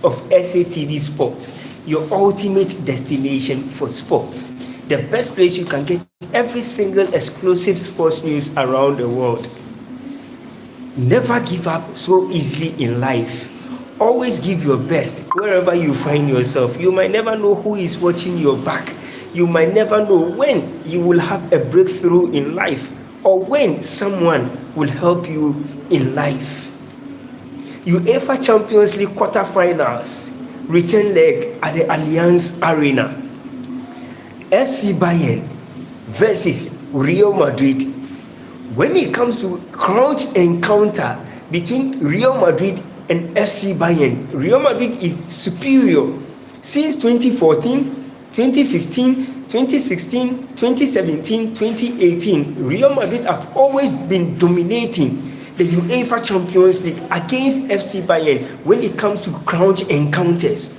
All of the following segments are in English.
of SATV Sports, your ultimate destination for sports. The best place you can get every single exclusive sports news around the world. Never give up so easily in life. Always give your best wherever you find yourself. You might never know who is watching your back. You might never know when you will have a breakthrough in life, or when someone will help you in life. UEFA Champions League quarterfinals, return leg at the Allianz Arena. FC Bayern versus Real Madrid. When it comes to crunch encounter between Real Madrid and FC Bayern, Real Madrid is superior. Since 2014, 2015, 2016, 2017, 2018, Real Madrid have always been dominating the UEFA Champions League against FC Bayern when it comes to crunch encounters.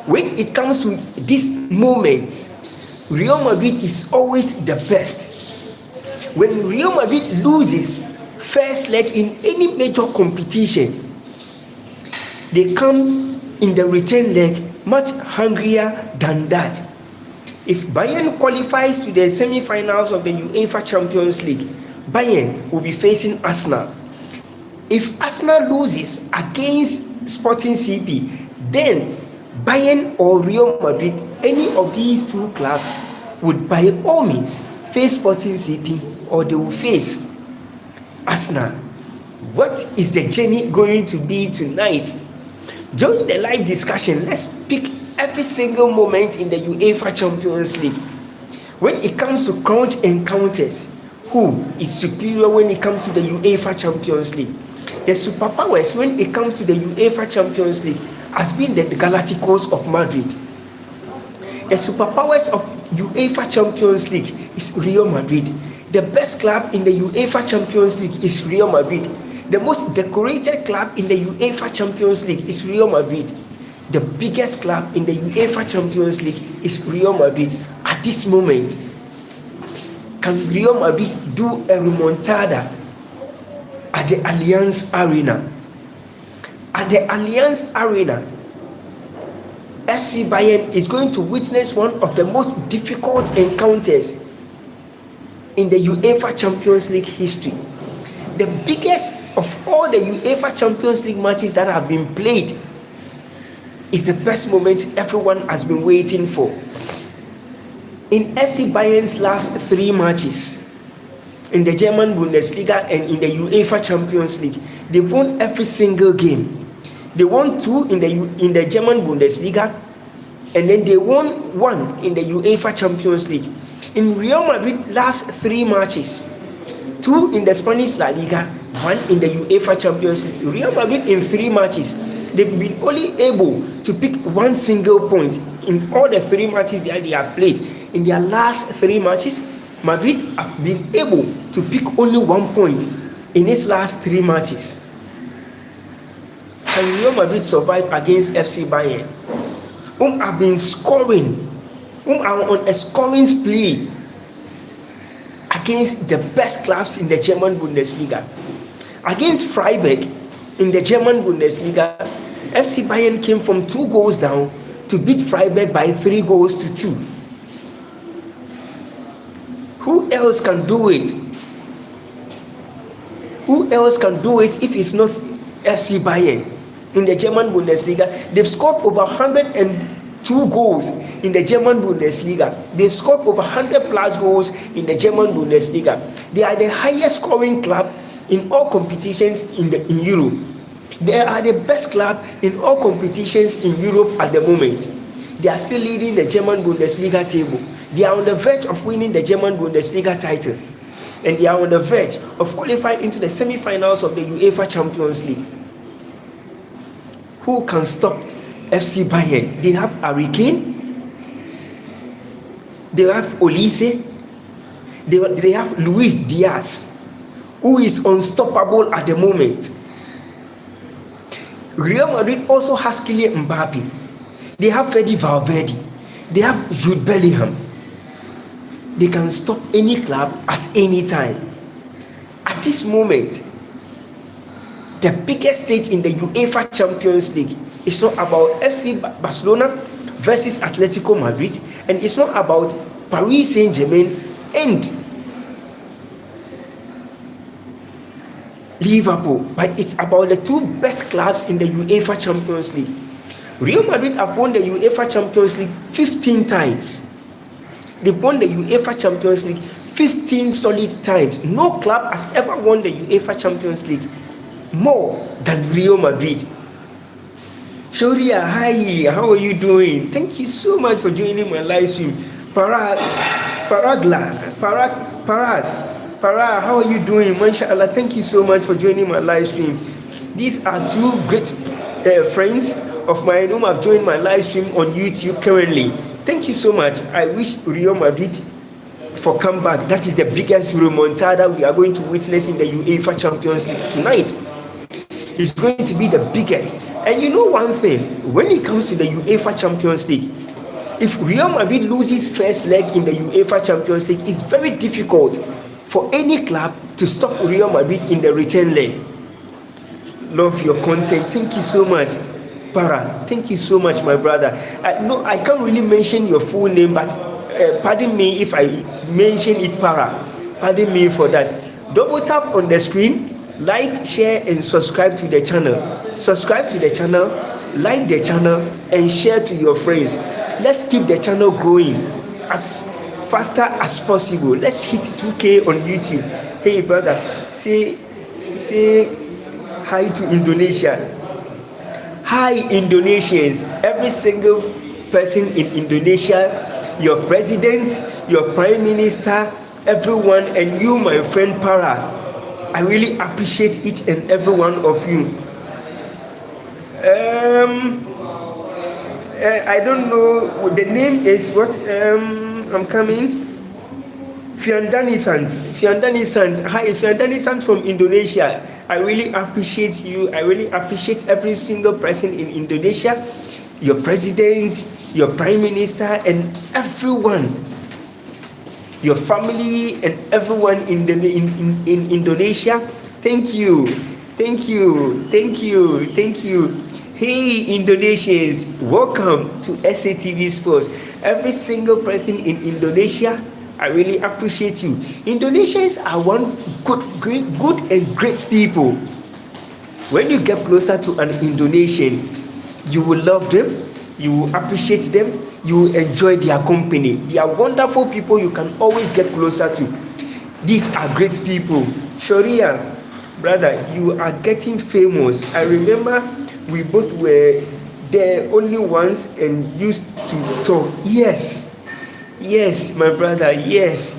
When it comes to these moments, Real Madrid is always the best. When Real Madrid loses first leg in any major competition, they come in the return leg much hungrier than that. If Bayern qualifies to the semi-finals of the UEFA Champions League, Bayern will be facing Arsenal. If Arsenal loses against Sporting CP, then Bayern or Real Madrid, any of these two clubs, would by all means face Sporting CP, or they will face Arsenal. What is the journey going to be tonight? During the live discussion, let's pick every single moment in the UEFA Champions League. When it comes to crunch encounters, who is superior when it comes to the UEFA Champions League? The superpowers when it comes to the UEFA Champions League has been the Galacticos of Madrid. The superpowers of UEFA Champions League is Real Madrid. The best club in the UEFA Champions League is Real Madrid. The most decorated club in the UEFA Champions League is Real Madrid. The biggest club in the UEFA Champions League is Real Madrid. At this moment, can Real Madrid do a remontada at the Allianz Arena? At the Allianz Arena, FC Bayern is going to witness one of the most difficult encounters in the UEFA Champions League history. The biggest of all the UEFA Champions League matches that have been played is the best moment everyone has been waiting for. In FC Bayern's last 3 matches in the German Bundesliga and in the UEFA Champions League, they've won every single game. They won 2 in the German Bundesliga, and then they won 1 in the UEFA Champions League. In Real Madrid last 3 matches, 2 in the Spanish La Liga, 1 in the UEFA Champions League. Real Madrid in 3 matches, they've been only able to pick 1 single point in all the 3 matches that they have played. In their last 3 matches, Madrid have been able to pick only 1 point in its last 3 matches. Can Real Madrid survive against FC Bayern, whom have been scoring, whom are on a scoring spree against the best clubs in the German Bundesliga? Against Freiburg in the German Bundesliga, FC Bayern came from 2 goals down to beat Freiburg by 3 goals to 2. Who else can do it? Who else can do it if it's not FC Bayern? In the German Bundesliga, they've scored over 102 goals in the German Bundesliga. They've scored over 100 plus goals in the German Bundesliga. They are the highest scoring club in all competitions in Europe. They are the best club in all competitions in Europe at the moment. They are still leading the German Bundesliga table. They are on the verge of winning the German Bundesliga title. And they are on the verge of qualifying into the semi-finals of the UEFA Champions League. Who can stop FC Bayern? They have Hurricane, they have Olise, they have Luis Diaz, who is unstoppable at the moment. Real Madrid also has Kylian Mbappe. They have Fede Valverde. They have Jude Bellingham. They can stop any club at any time. At this moment, the biggest stage in the UEFA Champions League It's not about FC Barcelona versus Atletico Madrid, and it's not about Paris Saint-Germain and Liverpool, but it's about the two best clubs in the UEFA Champions League. Real Madrid have won the UEFA Champions League 15 times. They've won the UEFA Champions League 15 solid times. No club has ever won the UEFA Champions League more than Real Madrid. Shoria, hi, how are you doing? Thank you so much for joining my live stream. Parag, how are you doing? Mashallah, thank you so much for joining my live stream. These are two great friends of mine whom have joined my live stream on YouTube currently. Thank you so much. I wish Real Madrid for comeback. That is the biggest remontada we are going to witness in the UEFA Champions League tonight. It's going to be the biggest. And you know one thing, when it comes to the UEFA Champions League, if Real Madrid loses first leg in the UEFA Champions League, it's very difficult for any club to stop Real Madrid in the return leg. Love your content. Thank you so much. Para, thank you so much, my brother. I can't really mention your full name, but pardon me if I mention it, Para. Pardon me for that. Double tap on the screen, like, share, and subscribe to the channel. Subscribe to the channel, like the channel, and share to your friends. Let's keep the channel growing as faster as possible. Let's hit 2K on YouTube. Hey, brother, say hi to Indonesia. Hi, Indonesians, every single person in Indonesia, your president, your prime minister, everyone, and you, my friend Para. I really appreciate each and every one of you. I don't know, the name is what? I'm coming. Fiandani Sant. Hi, Fiandani Sant from Indonesia. I really appreciate you. I really appreciate every single person in Indonesia, your president, your prime minister, and everyone, your family, and everyone in Indonesia. Thank you. Hey, Indonesians, welcome to SATV Sports. Every single person in Indonesia, I really appreciate you. Indonesians are one good and great people. When you get closer to an Indonesian, you will love them, you will appreciate them, you will enjoy their company. They are wonderful people you can always get closer to. These are great people. Sharia, brother, you are getting famous. I remember we both were the only ones and used to talk. Yes, my brother, yes.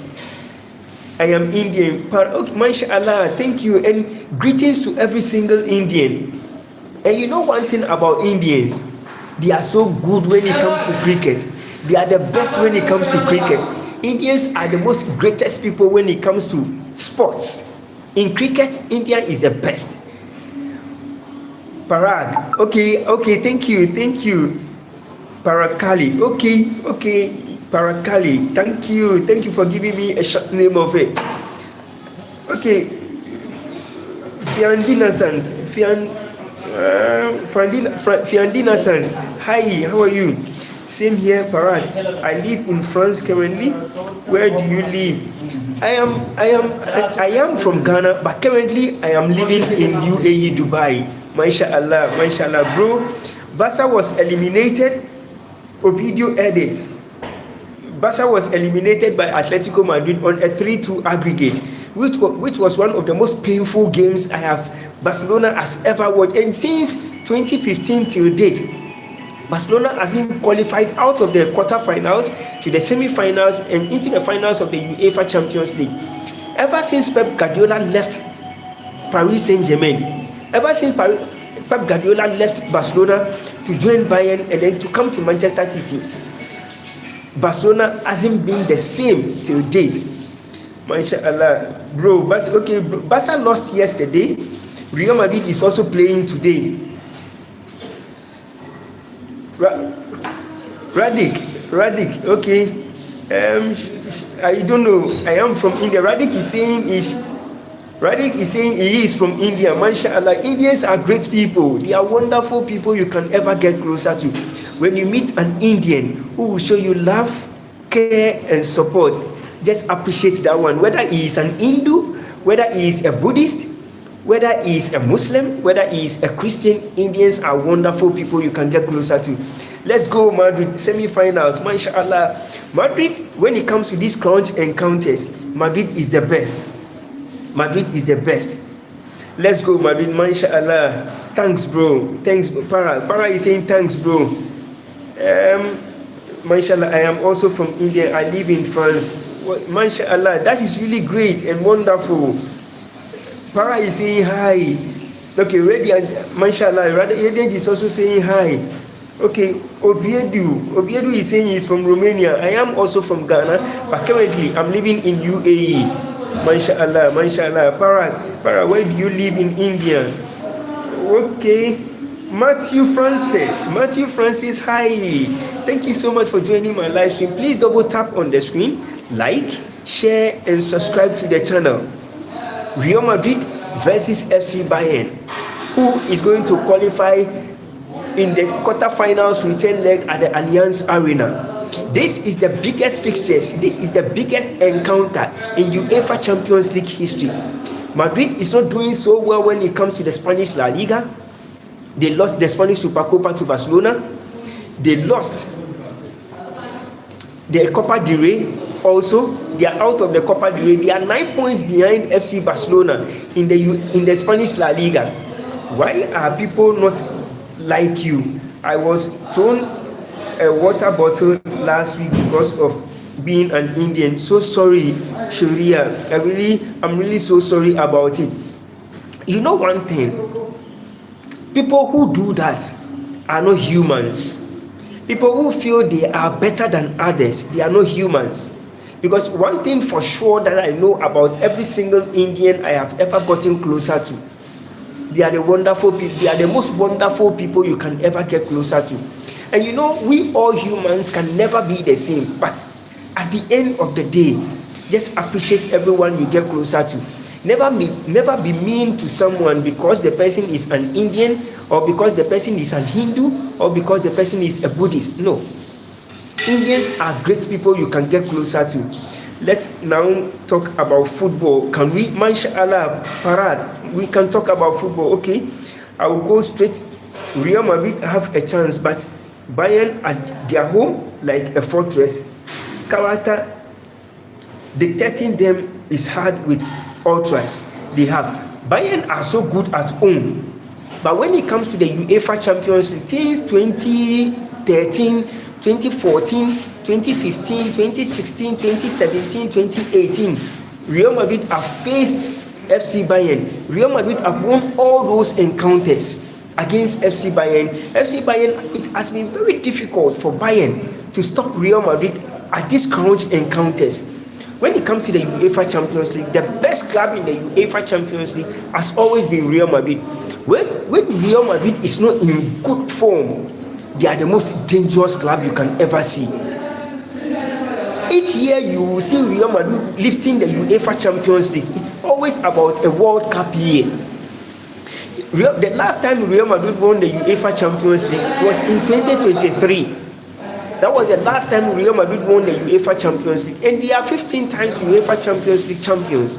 I am Indian. Okay, mashallah, thank you, and greetings to every single Indian. And you know one thing about Indians, they are so good when it comes to cricket. They are the best when it comes to cricket. Indians are the most greatest people when it comes to sports. In cricket, India is the best. Parag, okay, thank you. Parakali, okay. Parakali, thank you for giving me a short name of it. Okay, Fiandina Sant. Hi, how are you? Same here, Parag. I live in France currently. Where do you live? I am from Ghana, but currently I am living in UAE, Dubai. Mashallah, bro. Barca was eliminated. Video edits. Barca was eliminated by Atletico Madrid on a 3-2 aggregate, which was one of the most painful games Barcelona has ever watched. And since 2015 till date, Barcelona hasn't qualified out of the quarterfinals to the semi-finals and into the finals of the UEFA Champions League. Ever since Pep Guardiola left Paris Saint-Germain, Pep Guardiola left Barcelona to join Bayern and then to come to Manchester City, Barcelona hasn't been the same till date. Mashallah, bro. Barca lost yesterday. Real Madrid is also playing today. Radik, okay. I don't know. I am from India. Radik is saying Radic is saying he is from India. MashaAllah. Indians are great people. They are wonderful people you can ever get closer to. When you meet an Indian who will show you love, care, and support, just appreciate that one. Whether he is an Hindu, whether he is a Buddhist, whether he is a Muslim, whether he is a Christian, Indians are wonderful people you can get closer to. Let's go Madrid semi-finals. MashaAllah. Madrid, when it comes to these crunch encounters, Madrid is the best. Madrid is the best. Let's go Madrid, MashaAllah. Thanks bro. Thanks Para is saying thanks bro. MashaAllah, I am also from India. I live in France. MashaAllah, that is really great and wonderful. Para is saying hi. Okay, Radiant, MashaAllah. Radiant is also saying hi. Okay, Oviedu is saying he's from Romania. I am also from Ghana, but currently I'm living in UAE. MashaAllah, MashaAllah. Para, where do you live in India? Okay, Matthew Francis, hi. Thank you so much for joining my live stream. Please double tap on the screen, like, share, and subscribe to the channel. Real Madrid versus FC Bayern. Who is going to qualify in the quarterfinals return leg at the Allianz Arena? This is the biggest fixtures. This is the biggest encounter in UEFA Champions League history. Madrid is not doing so well when it comes to the Spanish La Liga. They lost the Spanish Supercopa to Barcelona. They lost the Copa del Rey also. They are out of the Copa del Rey. They are 9 points behind FC Barcelona in the Spanish La Liga. Why are people not like you? I was thrown a water bottle last week because of being an Indian. So sorry, Sharia. I'm really so sorry about it. You know one thing, people who do that are not humans. People who feel they are better than others, they are not humans. Because one thing for sure that I know about every single Indian I have ever gotten closer to, they are the wonderful people. They are the most wonderful people you can ever get closer to. And you know, we all humans can never be the same. But at the end of the day, just appreciate everyone you get closer to. Never be mean to someone because the person is an Indian, or because the person is an Hindu, or because the person is a Buddhist. No. Indians are great people you can get closer to. Let's now talk about football. Can we? MashaAllah, Parad, we can talk about football. Okay, I will go straight. Real Madrid have a chance, but Bayern at their home like a fortress. Character dictating them is hard with ultras. They have. Bayern are so good at home, but when it comes to the UEFA Champions League, since 2013, 2014, 2015, 2016, 2017, 2018, Real Madrid have faced FC Bayern. Real Madrid have won all those encounters against FC Bayern. FC Bayern, it has been very difficult for Bayern to stop Real Madrid at these crunch encounters. When it comes to the UEFA Champions League, the best club in the UEFA Champions League has always been Real Madrid. When Real Madrid is not in good form, they are the most dangerous club you can ever see. Each year you will see Real Madrid lifting the UEFA Champions League. It's always about a World Cup year. The last time Real Madrid won the UEFA Champions League was in 2023. That was the last time Real Madrid won the UEFA Champions League. And they are 15 times UEFA Champions League champions.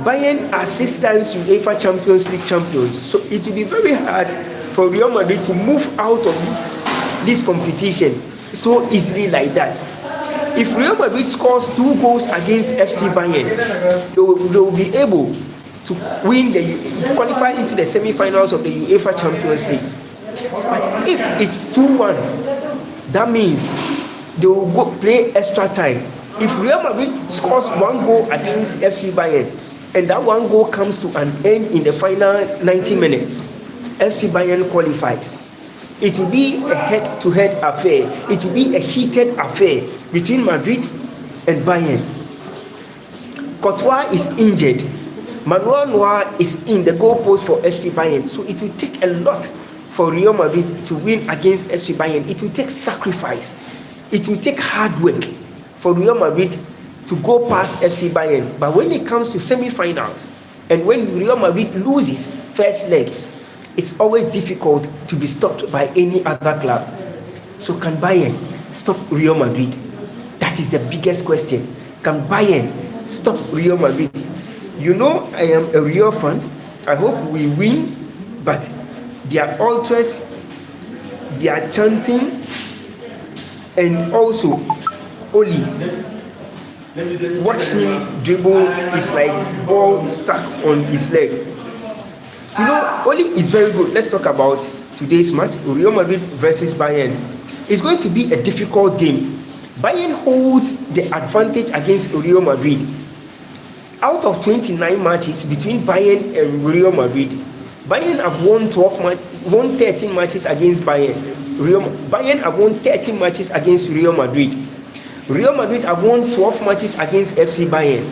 Bayern are 6 times UEFA Champions League champions. So it will be very hard for Real Madrid to move out of this competition so easily like that. If Real Madrid scores 2 goals against FC Bayern, they will be able to win qualify into the semi-finals of the UEFA Champions League. But if it's 2-1, that means they will go play extra time. If Real Madrid scores 1 goal against FC Bayern, and that 1 goal comes to an end in the final 90 minutes, FC Bayern qualifies. It will be a head-to-head affair. It will be a heated affair between Madrid and Bayern. Courtois is injured. Manuel Neuer is in the goalpost for FC Bayern. So it will take a lot for Real Madrid to win against FC Bayern. It will take sacrifice. It will take hard work for Real Madrid to go past FC Bayern. But when it comes to semi-finals, and when Real Madrid loses first leg, it's always difficult to be stopped by any other club. So can Bayern stop Real Madrid? That is the biggest question. Can Bayern stop Real Madrid? You know, I am a Real fan. I hope we win, but their ultras, they are chanting, and also Oli, watch him dribble, is like ball stuck on his leg. You know, Oli is very good. Let's talk about today's match, Real Madrid versus Bayern. It's going to be a difficult game. Bayern holds the advantage against Real Madrid. Out of 29 matches between Bayern and Real Madrid, Bayern have won 13 matches against Bayern. Bayern have won 13 matches against Real Madrid. Real Madrid have won 12 matches against FC Bayern.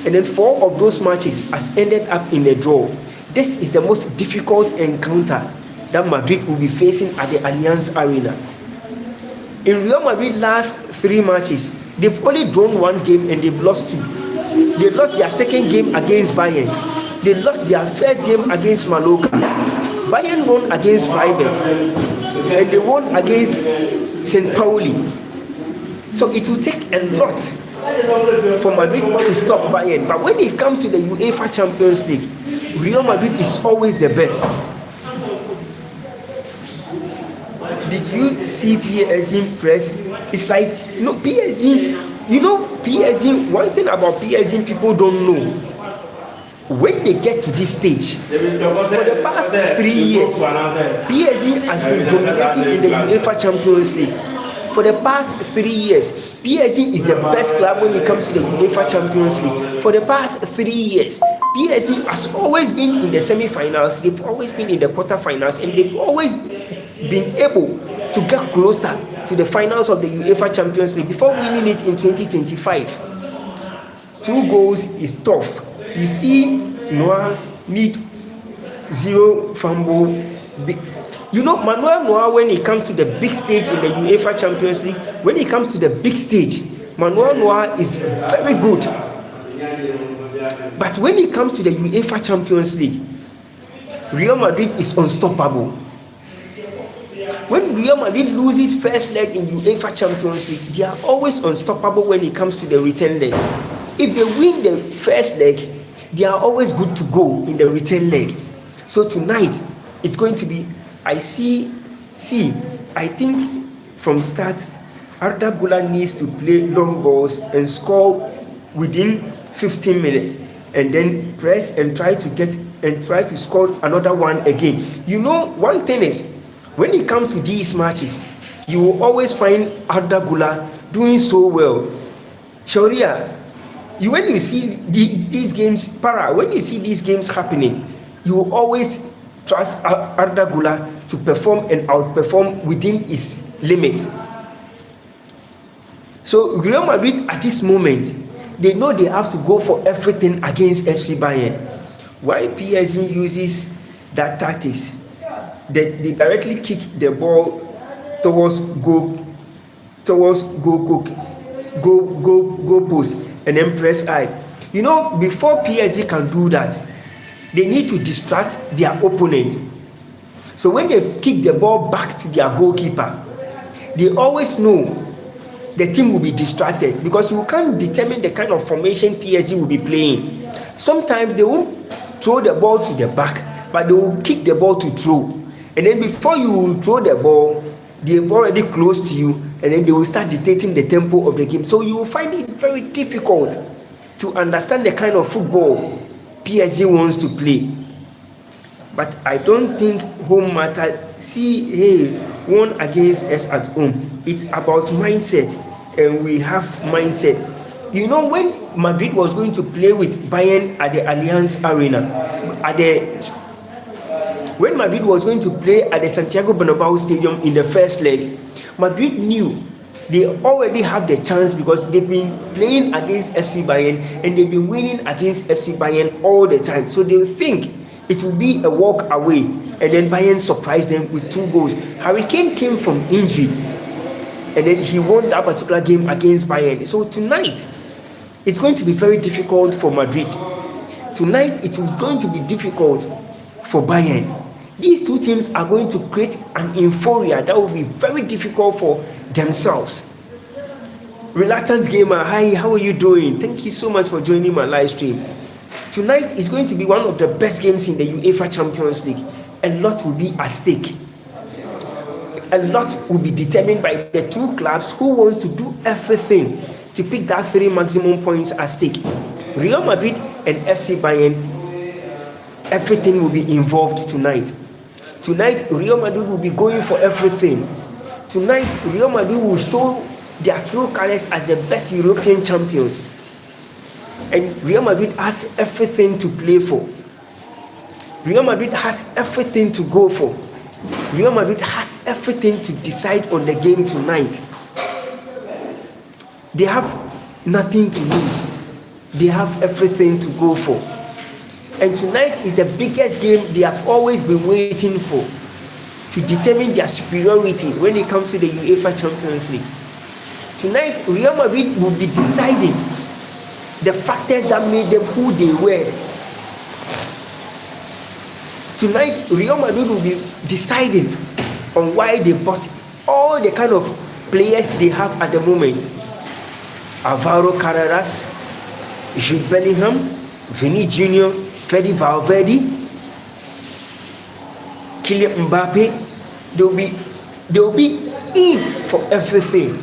And then 4 of those matches has ended up in a draw. This is the most difficult encounter that Madrid will be facing at the Allianz Arena. In Real Madrid's last 3 matches, they've only drawn 1 game and they've lost 2. They lost their second game against Bayern. They lost their first game against Mallorca. Bayern won against Freiburg. And they won against St. Pauli. So it will take a lot for Madrid to stop Bayern. But when it comes to the UEFA Champions League, Real Madrid is always the best. Did you see PSG press? It's like, PSG, PSG, one thing about PSG people don't know. When they get to this stage, for the past 3 years, PSG has been dominating in the UEFA Champions League. For the past 3 years, PSG is the best club when it comes to the UEFA Champions League. For the past 3 years, PSG has always been in the semi-finals, they've always been in the quarter-finals, and they've always been able to get closer to the finals of the UEFA Champions League before winning it in 2025. 2 goals is tough. You see, Noah need 0 fumble. Manuel Neuer, when it comes to the big stage in the UEFA Champions League, when it comes to the big stage, Manuel Neuer is very good. But when it comes to the UEFA Champions League, Real Madrid is unstoppable. When Real Madrid loses first leg in UEFA Champions League, they are always unstoppable when it comes to the return leg. If they win the first leg, they are always good to go in the return leg. So tonight, it's going to be, I think from start, Arda Güler needs to play long balls and score within 15 minutes, and then press and try to score another one again. One thing is, when it comes to these matches, you will always find Arda Güler doing so well. Sharia, when you see these games, when you see these games happening, you will always trust Arda Güler to perform and outperform within his limit. So Real Madrid at this moment, they know they have to go for everything against FC Bayern. Why PSG uses that tactics? They directly kick the ball towards goal post and then press high. Before PSG can do that, they need to distract their opponent. So when they kick the ball back to their goalkeeper, they always know the team will be distracted, because you can't determine the kind of formation PSG will be playing. Sometimes they won't throw the ball to the back, but they will kick the ball to throw. And then before you throw the ball, they've already close to you, and then they will start dictating the tempo of the game. So you will find it very difficult to understand the kind of football PSG wants to play. But I don't think home matters. Won against us at home. It's about mindset, and we have mindset. When Madrid was going to play with Bayern at the Allianz Arena, when Madrid was going to play at the Santiago Bernabeu Stadium in the first leg, Madrid knew they already have the chance, because they've been playing against FC Bayern and they've been winning against FC Bayern all the time. So they think it will be a walk away, and then Bayern surprised them with 2 goals. Harry Kane came from injury, and then he won that particular game against Bayern. So tonight, It's going to be very difficult for Madrid. Tonight, it is going to be difficult for Bayern. These two teams are going to create an euphoria that will be very difficult for themselves. Reluctant Gamer, hi, how are you doing? Thank you so much for joining my live stream. Tonight is going to be one of the best games in the UEFA Champions League. A lot will be at stake. A lot will be determined by the two clubs who wants to do everything to pick that 3 maximum points at stake. Real Madrid and FC Bayern, everything will be involved tonight. Tonight, Real Madrid will be going for everything. Tonight, Real Madrid will show their true colors as the best European champions. And Real Madrid has everything to play for. Real Madrid has everything to go for. Real Madrid has everything to decide on the game tonight. They have nothing to lose. They have everything to go for. And tonight is the biggest game they have always been waiting for, to determine their superiority when it comes to the UEFA Champions League. Tonight, Real Madrid will be deciding the factors that made them who they were. Tonight, Real Madrid will be deciding on why they bought all the kind of players they have at the moment. Alvaro Carreras, Jude Bellingham, Vinny Jr., Fede Valverde, Kylian Mbappe. They'll be in for everything.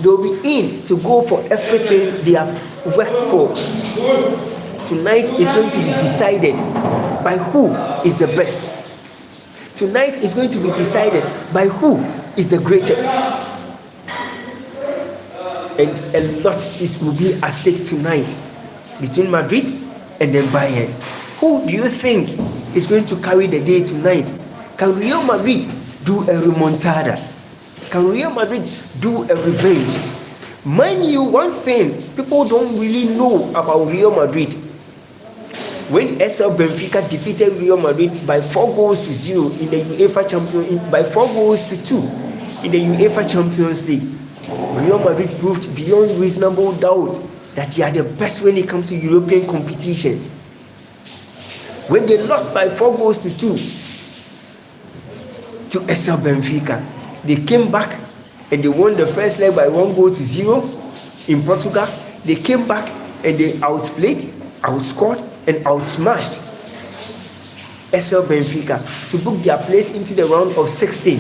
They'll be in to go for everything they have worked for. Tonight is going to be decided by who is the best. Tonight is going to be decided by who is the greatest. And a lot will be at stake tonight between Madrid and then Bayern. Who do you think is going to carry the day tonight? Can Real Madrid do a remontada? Can Real Madrid do a revenge? Mind you, one thing people don't really know about Real Madrid. When SL Benfica defeated Real Madrid by 4-0 in the UEFA Champions, by 4-2 in the UEFA Champions League, Real Madrid proved beyond reasonable doubt that they are the best when it comes to European competitions. When they lost by 4-2 to SL Benfica, they came back and they won the first leg by 1-0 in Portugal. They came back and they outplayed, outscored, and outsmashed SL Benfica to book their place into the round of 16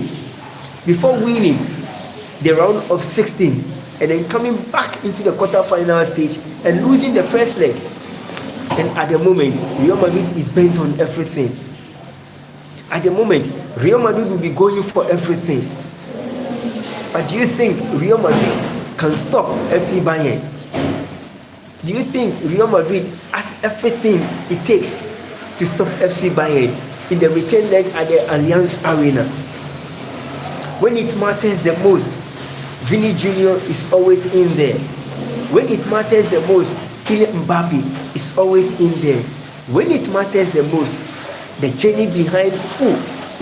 before winning the round of 16 and then coming back into the quarter-final stage and losing the first leg. And at the moment, Real Madrid is bent on everything. At the moment, Real Madrid will be going for everything. But do you think Real Madrid can stop FC Bayern? Do you think Real Madrid has everything it takes to stop FC Bayern in the return leg at the Allianz Arena? When it matters the most, Vinny Jr. is always in there. When it matters the most, Kylian Mbappe is always in there. When it matters the most, the journey behind who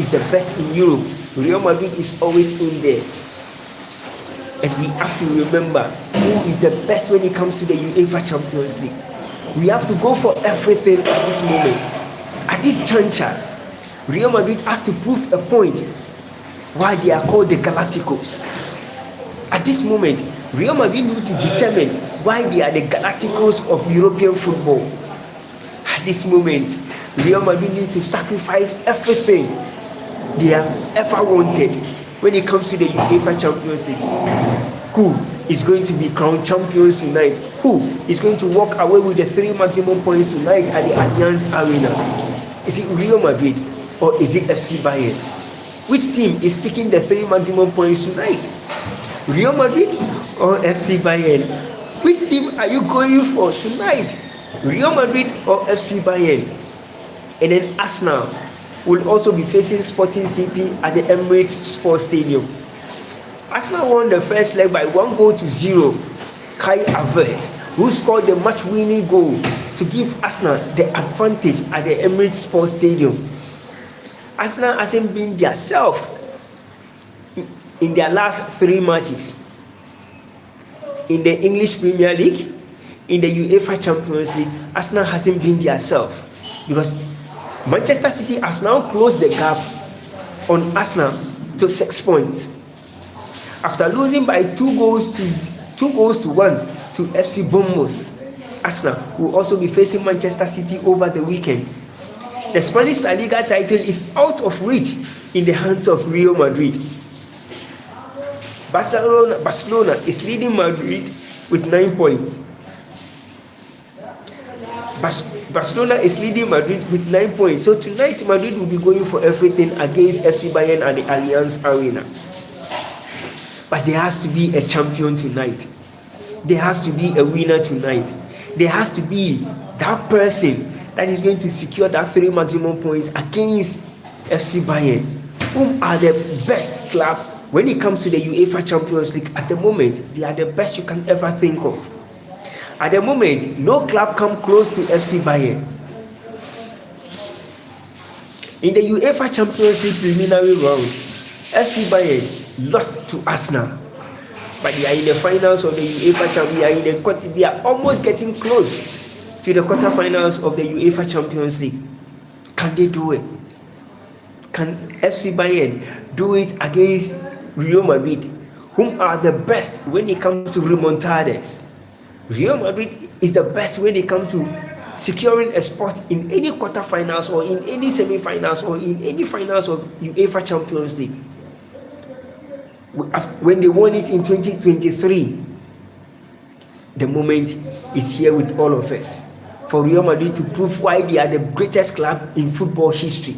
is the best in Europe, Real Madrid is always in there. And we have to remember who is the best when it comes to the UEFA Champions League. We have to go for everything at this moment. At this juncture, Real Madrid has to prove a point why they are called the Galacticos. At this moment, Real Madrid need to determine why they are the Galacticos of European football. At this moment, Real Madrid need to sacrifice everything they have ever wanted when it comes to the UEFA Champions League. Who is going to be crowned champions tonight? Who is going to walk away with the 3 maximum points tonight at the Allianz Arena? Is it Real Madrid or is it FC Bayern? Which team is picking the 3 maximum points tonight? Real Madrid or FC Bayern? Which team are you going for tonight? Real Madrid or FC Bayern? And then Arsenal will also be facing Sporting CP at the Emirates Sports Stadium. Arsenal won the first leg by 1-0. Kai Havertz, who scored the match-winning goal to give Arsenal the advantage at the Emirates Sports Stadium. Arsenal hasn't been their self in their last 3 matches. in the English Premier League, in the UEFA Champions League, Arsenal hasn't been their self, because Manchester City has now closed the gap on Arsenal to 6 points after losing by 2-1 to FC Bournemouth. Arsenal will also be facing Manchester City over the weekend. The Spanish La Liga title is out of reach in the hands of Real Madrid. Barcelona is leading Madrid with 9 points. Barcelona is leading Madrid with 9 points. So tonight, Madrid will be going for everything against FC Bayern at the Allianz Arena. But there has to be a champion tonight. There has to be a winner tonight. There has to be that person that is going to secure that 3 maximum points against FC Bayern, whom are the best club when it comes to the UEFA Champions League. At the moment, they are the best you can ever think of. At the moment, no club come close to FC Bayern. In the UEFA Champions League preliminary round, FC Bayern lost to Arsenal, but they are in the finals of the UEFA Champions League. They are almost getting close to the quarterfinals of the UEFA Champions League. Can they do it? Can FC Bayern do it against Real Madrid, whom are the best when it comes to remontadas? Real Madrid is the best when it comes to securing a spot in any quarterfinals or in any semi-finals or in any finals of UEFA Champions League. When they won it in 2023, the moment is here with all of us for Real Madrid to prove why they are the greatest club in football history.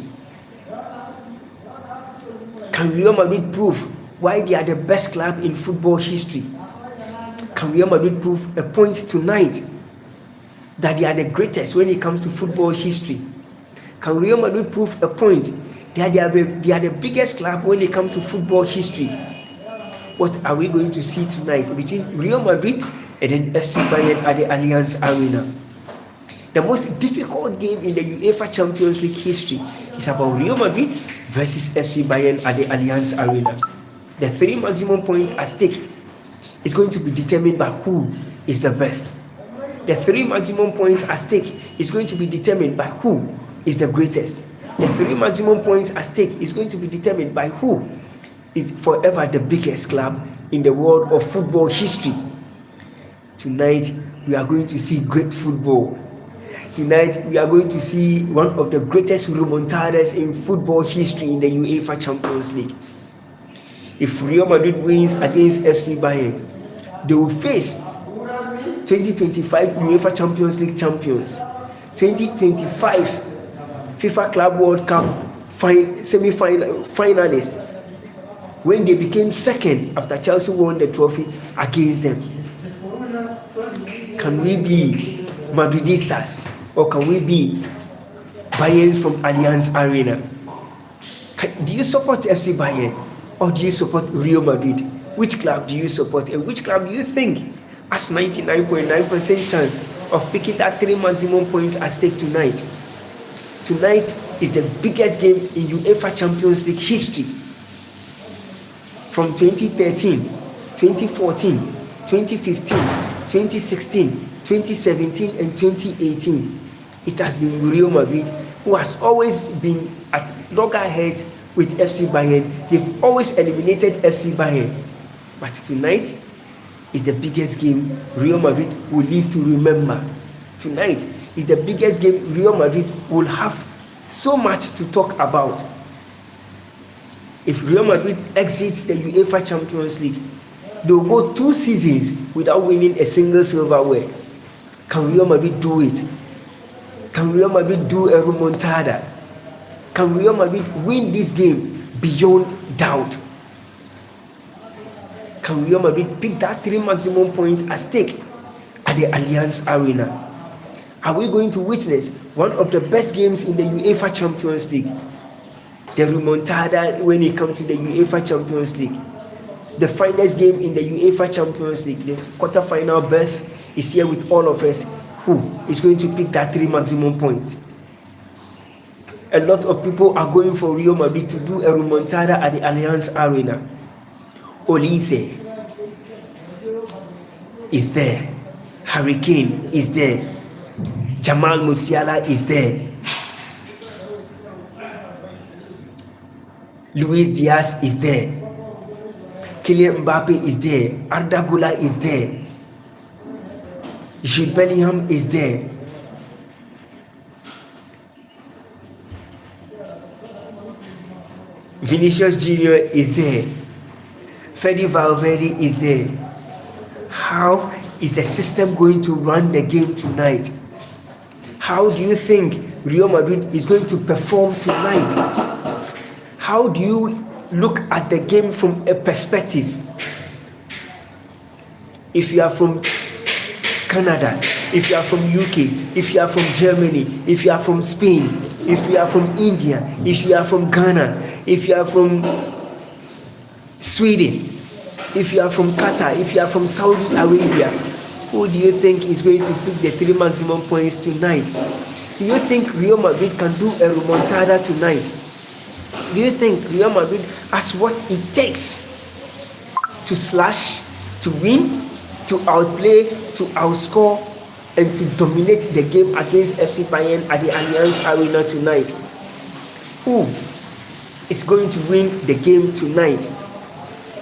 Can Real Madrid prove why they are the best club in football history? Can Real Madrid prove a point tonight that they are the greatest when it comes to football history? Can Real Madrid prove a point that they are the biggest club when it comes to football history? What are we going to see tonight between Real Madrid and then FC Bayern at the Allianz Arena? The most difficult game in the UEFA Champions League history is about Real Madrid versus FC Bayern at the Allianz Arena. The 3 maximum points at stake is going to be determined by who is the best. The 3 maximum points at stake is going to be determined by who is the greatest. The 3 maximum points at stake is going to be determined by who is forever the biggest club in the world of football history. Tonight, we are going to see great football. Tonight, we are going to see one of the greatest remontadas in football history in the UEFA Champions League. If Real Madrid wins against FC Bayern, they will face 2025 UEFA Champions League champions, 2025 FIFA Club World Cup semi-finalists, when they became second after Chelsea won the trophy against them. Can we be Madridistas, or can we be Bayern from Allianz Arena? Do you support FC Bayern, or do you support Real Madrid? Which club do you support, and which club do you think has 99.9% chance of picking that 3 maximum points at stake tonight? Tonight is the biggest game in UEFA Champions League history. From 2013, 2014, 2015, 2016, 2017 and 2018, it has been Real Madrid who has always been at loggerheads with FC Bayern. They've always eliminated FC Bayern. But tonight is the biggest game Real Madrid will live to remember. Tonight is the biggest game Real Madrid will have so much to talk about. If Real Madrid exits the UEFA Champions League, they will go 2 seasons without winning a single silverware. Can Real Madrid do it? Can Real Madrid do a remontada? Can Real Madrid win this game beyond doubt? Can Real Madrid pick that 3 maximum points at stake at the Allianz Arena? Are we going to witness one of the best games in the UEFA Champions League? The remontada when it comes to the UEFA Champions League. The finest game in the UEFA Champions League, the quarterfinal berth, is here with all of us. Who is going to pick that 3 maximum points? A lot of people are going for Real Madrid to do a remontada at the Allianz Arena. Olise, is there. Harry Kane is there. Jamal Musiala is there. Luis Diaz is there. Kylian Mbappe is there. Arda Güler is there. Jude Bellingham is there. Vinicius Junior is there. Fede Valverde is there. How is the system going to run the game tonight? How do you think Real Madrid is going to perform tonight? How do you look at the game from a perspective? If you are from Canada, if you are from UK, if you are from Germany, if you are from Spain, if you are from India, if you are from Ghana, if you are from Sweden, if you are from Qatar, if you are from Saudi Arabia, who do you think is going to pick the 3 maximum points tonight? Do you think Real Madrid can do a remontada tonight? Do you think Real Madrid has what it takes to slash, to win, to outplay, to outscore, and to dominate the game against FC Bayern at the Allianz Arena tonight? Who is going to win the game tonight?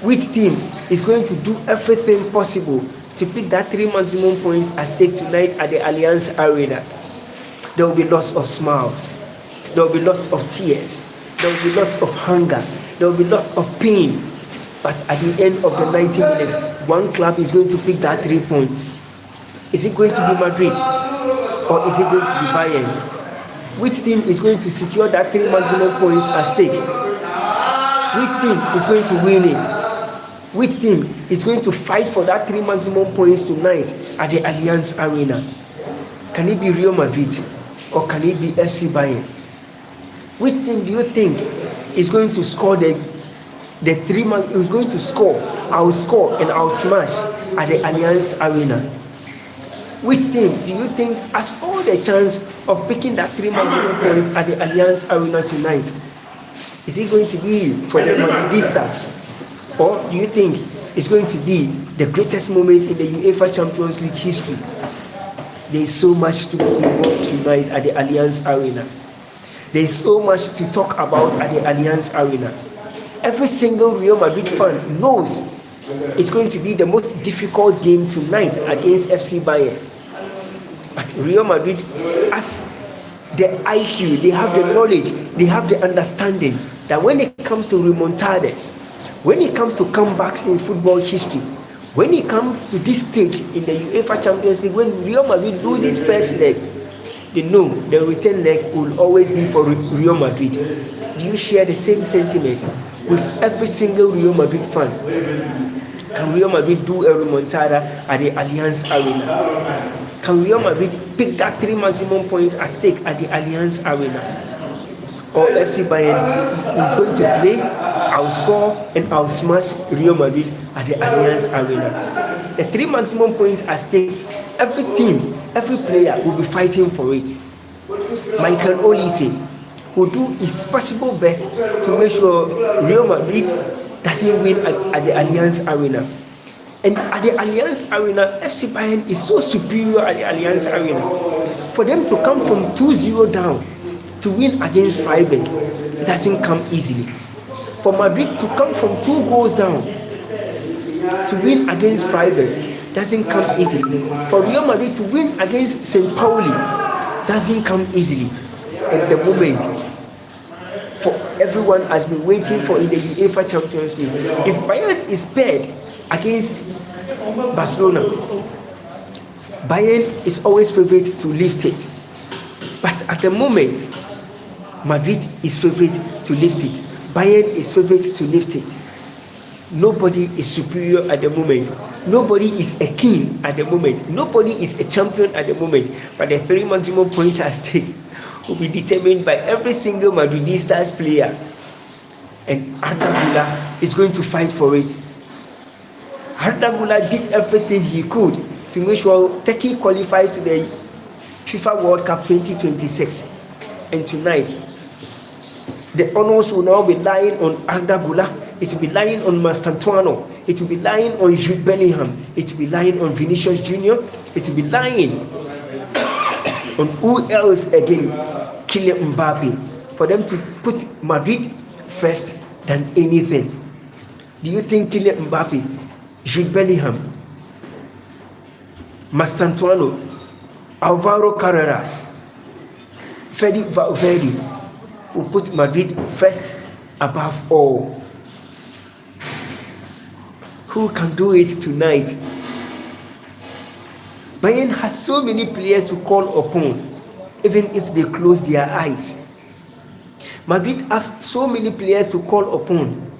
Which team is going to do everything possible to pick that 3 maximum points at stake tonight at the Allianz Arena? There will be lots of smiles. There will be lots of tears. There will be lots of hunger. There will be lots of pain. But at the end of the 90 minutes, one club is going to pick that 3 points. Is it going to be Madrid? Or is it going to be Bayern? Which team is going to secure that 3 maximum points at stake? Which team is going to win it? Which team is going to fight for that 3 maximum points tonight at the Allianz Arena? Can it be Real Madrid or can it be FC Bayern? Which team do you think is going to score is going to score, outscore and outsmash at the Allianz Arena? Which team do you think has all the chance of picking that 3 maximum points at the Allianz Arena tonight? Is it going to be for the Madridistas? Or do you think it's going to be the greatest moment in the UEFA Champions League history? There is so much to be involved tonight at the Allianz Arena. There is so much to talk about at the Allianz Arena. Every single Real Madrid fan knows it's going to be the most difficult game tonight against FC Bayern. But Real Madrid has the IQ, they have the knowledge, they have the understanding that when it comes to remontadas, when it comes to comebacks in football history, when it comes to this stage in the UEFA Champions League, when Real Madrid loses first leg, they know the return leg will always be for Real Madrid. Do you share the same sentiment with every single Real Madrid fan? Can Real Madrid do a remontada at the Allianz Arena? Can Real Madrid pick that 3 maximum points at stake at the Allianz Arena? Or FC Bayern is going to play, outscore and outsmash Real Madrid at the Allianz Arena? The 3 maximum points at stake, every team, every player will be fighting for it. Michael Olise will do his possible best to make sure Real Madrid doesn't win at the Allianz Arena. And at the Allianz Arena, FC Bayern is so superior at the Allianz Arena. For them to come from 2-0 down to win against Freiburg, it doesn't come easily. For Madrid to come from 2 goals down to win against Freiburg doesn't come easily. For Real Madrid to win against St. Pauli doesn't come easily. At the moment, for everyone has been waiting for in the UEFA Champions League, if Bayern is paired against Barcelona, Bayern is always favorite to lift it. But at the moment, Madrid is favorite to lift it. Bayern is favorite to lift it. Nobody is superior at the moment. Nobody is a king at the moment. Nobody is a champion at the moment. But the 3 maximum points at stake will be determined by every single Madridista's player. And Arda Güler is going to fight for it. Arda Güler did everything he could to make sure Turkey qualifies to the FIFA World Cup 2026. And tonight, The honors will now be lying on Arda Gula. It will be lying on Mastantuano. It will be lying on Jude Bellingham. It will be lying on Vinicius Junior. It will be lying on who else again? Kylian Mbappe. For them to put Madrid first than anything. Do you think Kylian Mbappe, Jude Bellingham, Mastantuano, Alvaro Carreras, Fede Valverde will put Madrid first above all? Who can do it tonight? Bayern has so many players to call upon, even if they close their eyes. Madrid have so many players to call upon,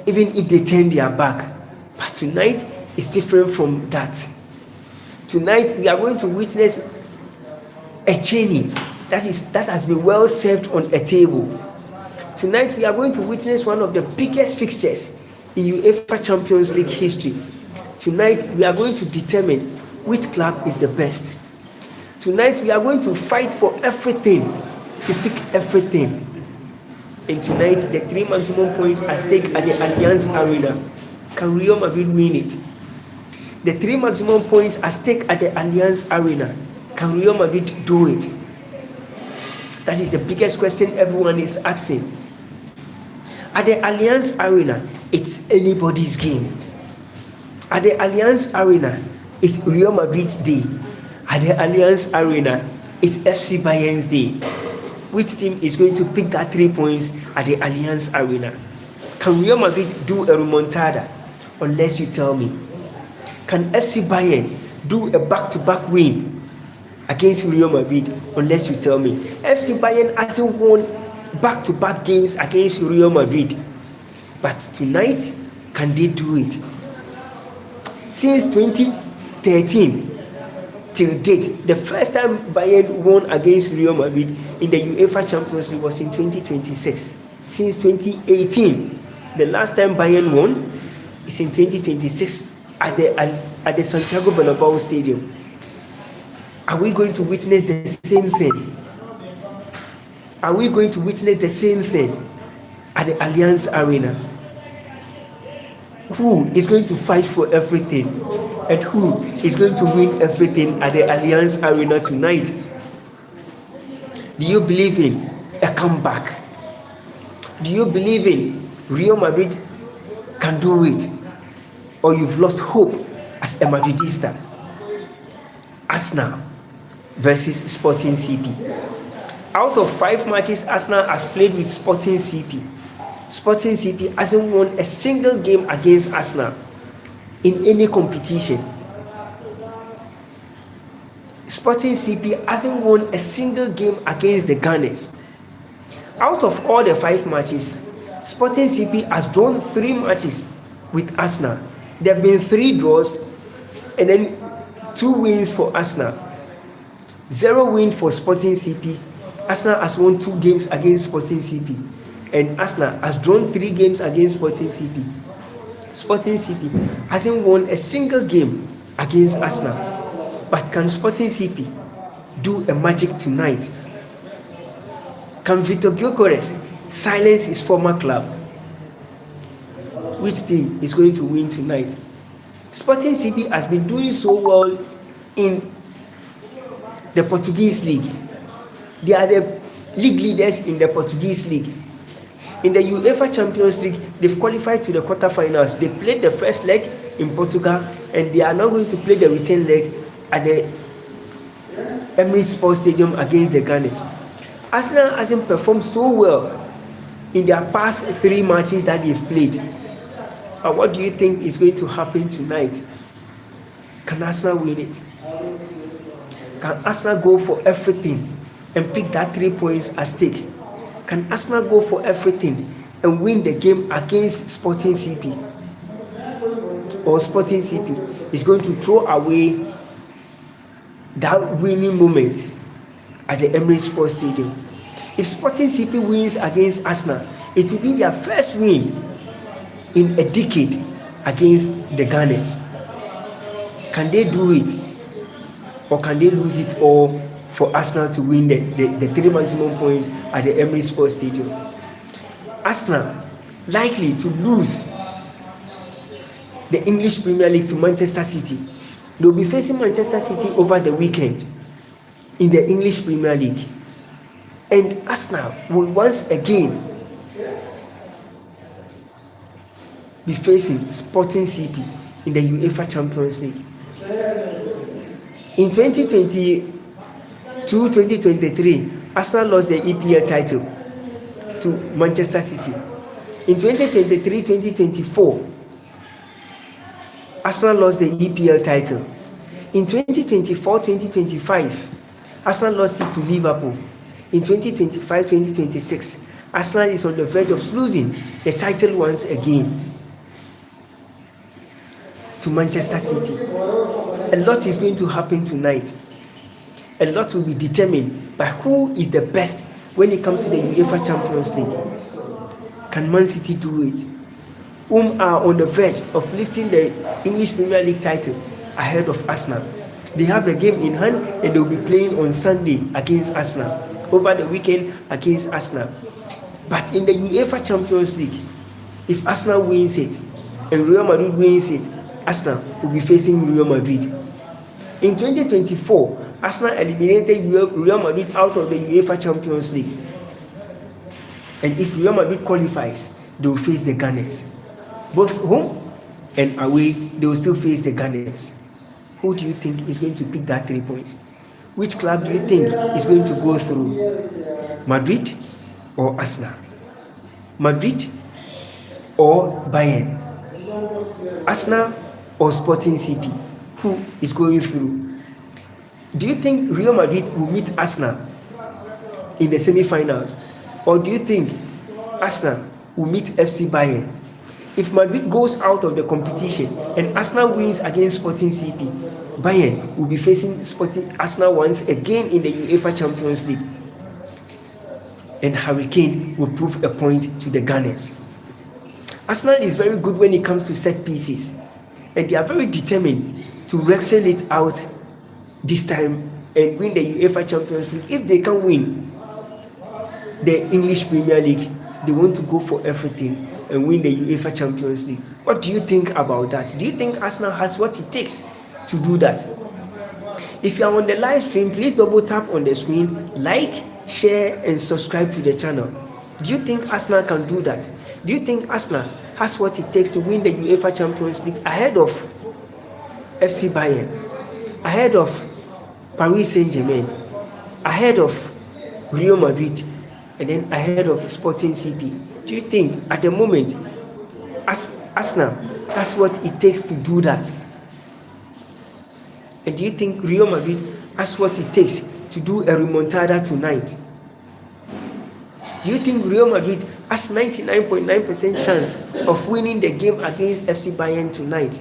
even if they turn their back. But tonight is different from that. Tonight we are going to witness a journey that has been well served on a table. Tonight we are going to witness one of the biggest fixtures in UEFA Champions League history. Tonight we are going to determine which club is the best. Tonight we are going to fight for everything, to pick everything. And tonight the 3 maximum points at stake at the Allianz Arena. Can Real Madrid win it? The 3 maximum points at stake at the Allianz Arena. Can Real Madrid do it? That is the biggest question everyone is asking. At the Allianz Arena, it's anybody's game. At the Allianz Arena, it's Real Madrid's day. At the Allianz Arena, it's FC Bayern's day. Which team is going to pick that 3 points at the Allianz Arena? Can Real Madrid do a remontada? Unless you tell me. Can FC Bayern do a back-to-back win against Real Madrid? Unless you tell me. FC Bayern hasn't won back-to-back games against Real Madrid. But tonight, can they do it? Since 2013 till date, the first time Bayern won against Real Madrid in the UEFA Champions League was in 2026. Since 2018, the last time Bayern won is in 2026 at the Santiago Bernabeu Stadium. Are we going to witness the same thing? Are we going to witness the same thing at the Allianz Arena? Who is going to fight for everything? And who is going to win everything at the Allianz Arena tonight? Do you believe in a comeback? Do you believe in Real Madrid can do it? Or you've lost hope as a Madridista? Arsenal versus Sporting CP. Out of 5 matches Arsenal has played with Sporting CP, Sporting CP hasn't won a single game against Arsenal in any competition. Sporting CP hasn't won a single game against the Gunners. Out of all the 5 matches, Sporting CP has drawn 3 matches with Arsenal. There have been 3 draws and then 2 wins for Arsenal. 0 win for Sporting CP. Arsenal has won 2 games against Sporting CP, and Arsenal has drawn 3 games against Sporting CP. Sporting CP hasn't won a single game against Arsenal. But can Sporting CP do a magic tonight? Can Vitor Gyökeres silence his former club? Which team is going to win tonight? Sporting CP has been doing so well in the Portuguese league. They are the league leaders in the Portuguese league. In the UEFA Champions League, they've qualified to the quarterfinals. They played the first leg in Portugal, and they are now going to play the return leg at the Emirates Sports Stadium against the Gunners. Arsenal hasn't performed so well in their past 3 matches that they've played. And what do you think is going to happen tonight? Can Arsenal win it? Can Arsenal go for everything and pick that 3 points at stake? Can Arsenal go for everything and win the game against Sporting CP? Or Sporting CP is going to throw away that winning moment at the Emirates Sports Stadium? If Sporting CP wins against Arsenal, it will be their first win in a decade against the Gunners. Can they do it? Or can they lose it all for Arsenal to win the 3 maximum points at the Emirates Sports Stadium? Arsenal likely to lose the English Premier League to Manchester City. They'll be facing Manchester City over the weekend in the English Premier League. And Arsenal will once again be facing Sporting CP in the UEFA Champions League. In 2022-2023, Arsenal lost the EPL title to Manchester City. In 2023-2024, Arsenal lost the EPL title. In 2024-2025, Arsenal lost it to Liverpool. In 2025-2026, Arsenal is on the verge of losing the title once again to Manchester City. A lot is going to happen tonight. A lot will be determined by who is the best when it comes to the UEFA Champions League. Can Man City do it? Whom are on the verge of lifting the English Premier League title ahead of Arsenal. They have a game in hand and they will be playing on Sunday against Arsenal, over the weekend against Arsenal. But in the UEFA Champions League, if Arsenal wins it and Real Madrid wins it, Arsenal will be facing Real Madrid. In 2024, Arsenal eliminated Real Madrid out of the UEFA Champions League. And if Real Madrid qualifies, they will face the Gunners. Both home and away, they will still face the Gunners. Who do you think is going to pick that 3 points? Which club do you think is going to go through? Madrid or Arsenal? Madrid or Bayern? Arsenal or Sporting CP? Who is going through? Do you think Real Madrid will meet Arsenal in the semi-finals? Or do you think Arsenal will meet FC Bayern? If Madrid goes out of the competition and Arsenal wins against Sporting CP, Bayern will be facing Sporting Arsenal once again in the UEFA Champions League. And Hurricane will prove a point to the Gunners. Arsenal is very good when it comes to set pieces, and they are very determined to wrestle it out this time and win the UEFA Champions League. If they can win the English Premier League, they want to go for everything and win the UEFA Champions League. What do you think about that? Do you think Arsenal has what it takes to do that? If you are on the live stream, please double tap on the screen, like, share and subscribe to the channel. Do you think Arsenal can do that? Do you think Arsenal has what it takes to win the UEFA Champions League ahead of FC Bayern, ahead of Paris Saint-Germain, ahead of Real Madrid, and then ahead of Sporting CP? Do you think at the moment Arsenal has what it takes to do that? And do you think Real Madrid has what it takes to do a remontada tonight? Do you think Real Madrid has 99.9% chance of winning the game against FC Bayern tonight?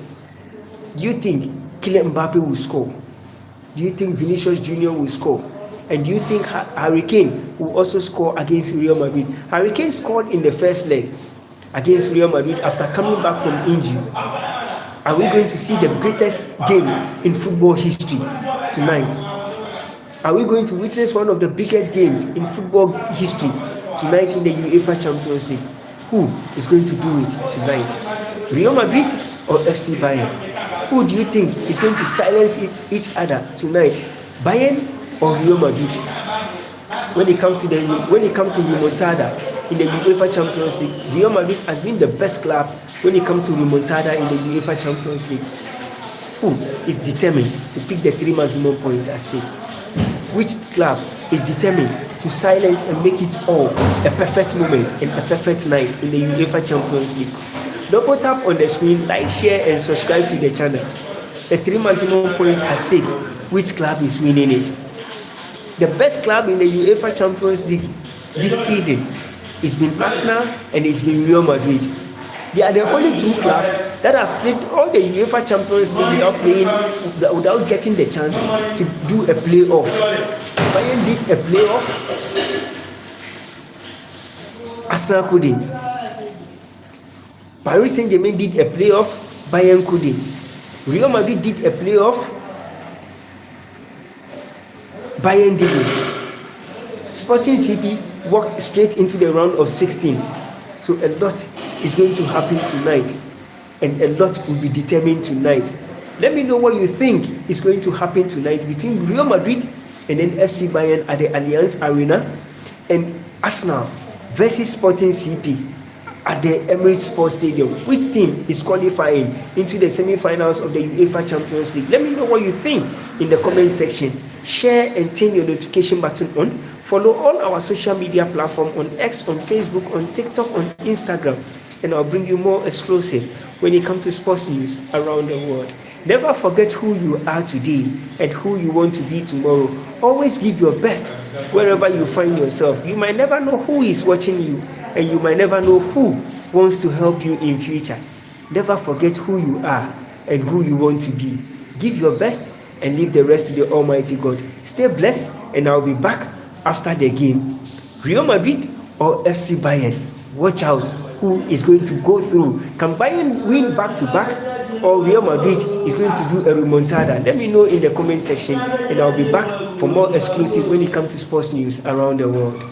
Do you think Kylian Mbappe will score? Do you think Vinicius Jr. will score? And do you think Hurricane will also score against Real Madrid? Hurricane scored in the first leg against Real Madrid after coming back from injury. Are we going to see the greatest game in football history tonight? Are we going to witness one of the biggest games in football history tonight in the UEFA Champions League? Who is going to do it tonight? Real Madrid or FC Bayern? Who do you think is going to silence each other tonight? Bayern or Real Madrid? When it comes to remontada in the UEFA Champions League, Real Madrid has been the best club when it comes to remontada in the UEFA Champions League. Who is determined to pick the 3 maximum points at stake? Which club is determined to silence and make it all a perfect moment and a perfect night in the UEFA Champions League? Double tap on the screen, like, share and subscribe to the channel. The 3 maximum points at stake. Which club is winning it? The best club in the UEFA Champions League this season has been Arsenal and it's been Real Madrid. They are the only 2 clubs that have played all the UEFA Champions League without getting the chance to do a playoff. Bayern did a playoff, Arsenal couldn't. Paris Saint-Germain did a playoff, Bayern couldn't. Real Madrid did a playoff, Bayern didn't. Sporting CP walked straight into the round of 16. So a lot is going to happen tonight, and a lot will be determined tonight. Let me know what you think is going to happen tonight between Real Madrid and then FC Bayern at the Allianz Arena, and Arsenal versus Sporting CP at the Emirates Sports Stadium. Which team is qualifying into the semi-finals of the UEFA Champions League? Let me know what you think in the comment section. Share and turn your notification button on. Follow all our social media platforms on X, on Facebook, on TikTok, on Instagram, and I'll bring you more exclusive when it comes to sports news around the world. Never forget who you are today and who you want to be tomorrow. Always give your best wherever you find yourself. You might never know who is watching you, and you might never know who wants to help you in future. Never forget who you are and who you want to be. Give your best and leave the rest to the Almighty God. Stay blessed, and I'll be back after the game. Real Madrid or FC Bayern? Watch out who is going to go through. Can Bayern win back-to-back? Or Real Madrid is going to do a remontada? Let me know in the comment section, and I'll be back for more exclusive when it comes to sports news around the world.